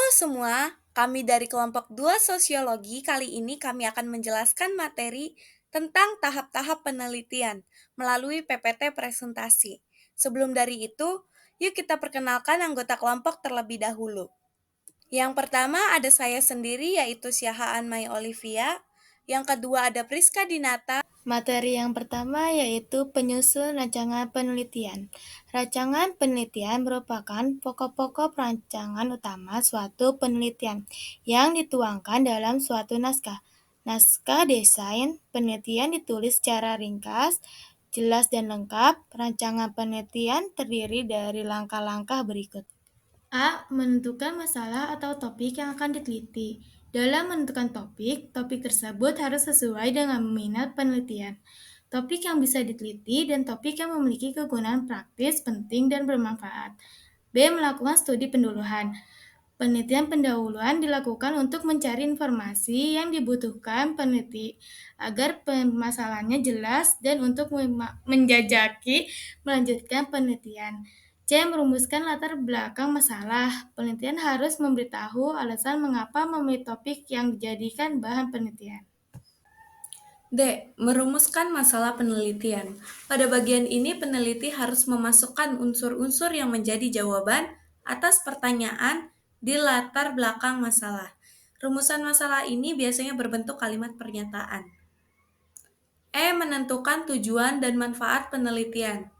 Semua, kami dari kelompok 2 Sosiologi. Kali ini kami akan menjelaskan materi tentang tahap-tahap penelitian melalui PPT presentasi. Sebelum dari itu, yuk kita perkenalkan anggota kelompok terlebih dahulu. Yang pertama ada saya sendiri yaitu Syahaan Mai Olivia. Yang kedua ada Priska Dinata. Materi yang pertama yaitu penyusun rancangan penelitian. Rancangan penelitian merupakan pokok-pokok rancangan utama suatu penelitian yang dituangkan dalam suatu naskah. Naskah desain penelitian ditulis secara ringkas, jelas dan lengkap. Rancangan penelitian terdiri dari langkah-langkah berikut. A. Menentukan masalah atau topik yang akan diteliti. Dalam menentukan topik, topik tersebut harus sesuai dengan minat penelitian. Topik yang bisa diteliti dan topik yang memiliki kegunaan praktis, penting, dan bermanfaat. B. Melakukan studi pendahuluan. Penelitian pendahuluan dilakukan untuk mencari informasi yang dibutuhkan peneliti agar permasalahannya jelas dan untuk menjajaki melanjutkan penelitian. C. Merumuskan latar belakang masalah. Penelitian harus memberitahu alasan mengapa memilih topik yang dijadikan bahan penelitian. D. Merumuskan masalah penelitian. Pada bagian ini peneliti harus memasukkan unsur-unsur yang menjadi jawaban atas pertanyaan di latar belakang masalah. Rumusan masalah ini biasanya berbentuk kalimat pernyataan. E. Menentukan tujuan dan manfaat penelitian.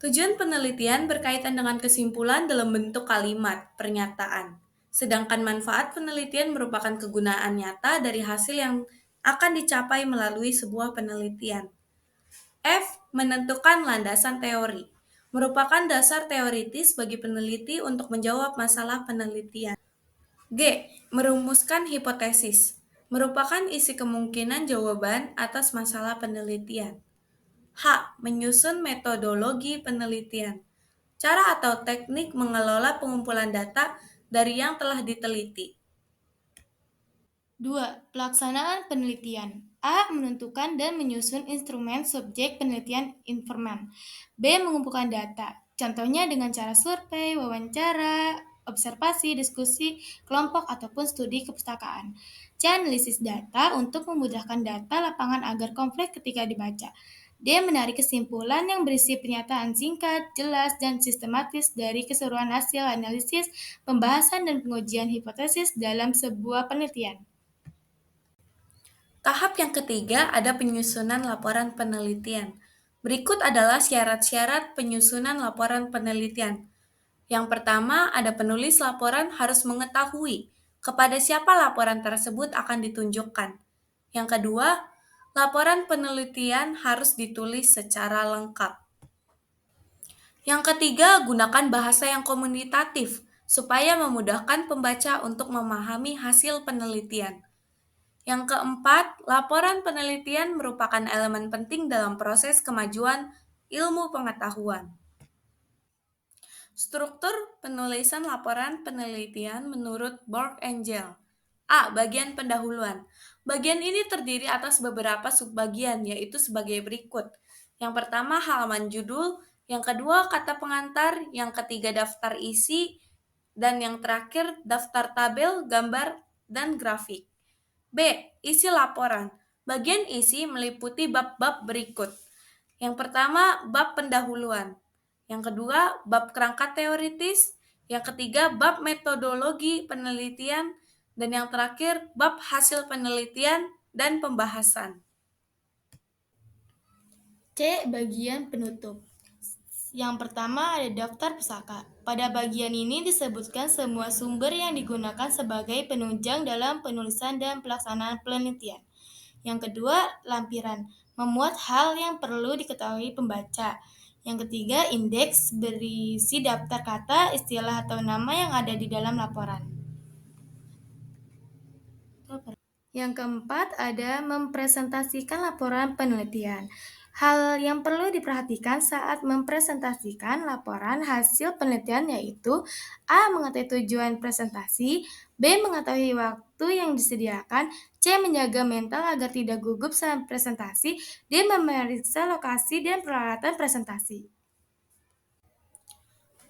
Tujuan penelitian berkaitan dengan kesimpulan dalam bentuk kalimat pernyataan. Sedangkan manfaat penelitian merupakan kegunaan nyata dari hasil yang akan dicapai melalui sebuah penelitian. F. Menentukan landasan teori. Merupakan dasar teoritis bagi peneliti untuk menjawab masalah penelitian. G. Merumuskan hipotesis. Merupakan isi kemungkinan jawaban atas masalah penelitian. H. Menyusun metodologi penelitian. Cara atau teknik mengelola pengumpulan data dari yang telah diteliti. 2. Pelaksanaan penelitian. A. Menentukan dan menyusun instrumen subjek penelitian informan. B. Mengumpulkan data. Contohnya dengan cara survei, wawancara, observasi, diskusi, kelompok, ataupun studi kepustakaan. C. Analisis data untuk memudahkan data lapangan agar kompleks ketika dibaca. D. Menarik kesimpulan yang berisi pernyataan singkat, jelas, dan sistematis dari keseluruhan hasil analisis, pembahasan, dan pengujian hipotesis dalam sebuah penelitian. Tahap yang ketiga ada penyusunan laporan penelitian. Berikut adalah syarat-syarat penyusunan laporan penelitian. Yang pertama, ada penulis laporan harus mengetahui kepada siapa laporan tersebut akan ditunjukkan. Yang kedua, laporan penelitian harus ditulis secara lengkap. Yang ketiga, gunakan bahasa yang komunikatif supaya memudahkan pembaca untuk memahami hasil penelitian. Yang keempat, laporan penelitian merupakan elemen penting dalam proses kemajuan ilmu pengetahuan. Struktur penulisan laporan penelitian menurut Borg Angel. A. Bagian pendahuluan. Bagian ini terdiri atas beberapa subbagian, yaitu sebagai berikut. Yang pertama, halaman judul. Yang kedua, kata pengantar. Yang ketiga, daftar isi. Dan yang terakhir, daftar tabel, gambar, dan grafik. B. Isi laporan. Bagian isi meliputi bab-bab berikut. Yang pertama, bab pendahuluan. Yang kedua, bab kerangka teoritis. Yang ketiga, bab metodologi penelitian. Dan yang terakhir, bab hasil penelitian dan pembahasan. C. Bagian penutup. Yang pertama ada daftar pusaka. Pada bagian ini disebutkan semua sumber yang digunakan sebagai penunjang dalam penulisan dan pelaksanaan penelitian. Yang kedua, lampiran. Memuat hal yang perlu diketahui pembaca. Yang ketiga, indeks berisi daftar kata, istilah atau nama yang ada di dalam laporan. Yang keempat ada mempresentasikan laporan penelitian. Hal yang perlu diperhatikan saat mempresentasikan laporan hasil penelitian yaitu A. Mengetahui tujuan presentasi, B. Mengetahui waktu yang disediakan, C. Menjaga mental agar tidak gugup saat presentasi, D. Memeriksa lokasi dan peralatan presentasi.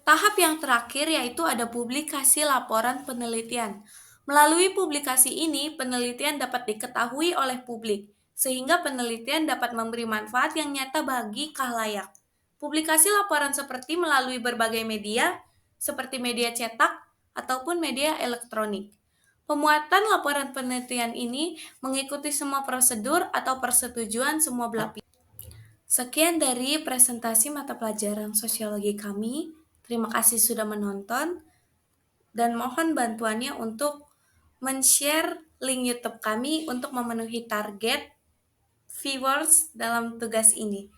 Tahap yang terakhir yaitu ada publikasi laporan penelitian. Melalui publikasi ini, penelitian dapat diketahui oleh publik, sehingga penelitian dapat memberi manfaat yang nyata bagi khalayak. Publikasi laporan seperti melalui berbagai media, seperti media cetak ataupun media elektronik. Pemuatan laporan penelitian ini mengikuti semua prosedur atau persetujuan semua belah pihak. Sekian dari presentasi mata pelajaran sosiologi kami. Terima kasih sudah menonton dan mohon bantuannya untuk men-share link YouTube kami untuk memenuhi target viewers dalam tugas ini.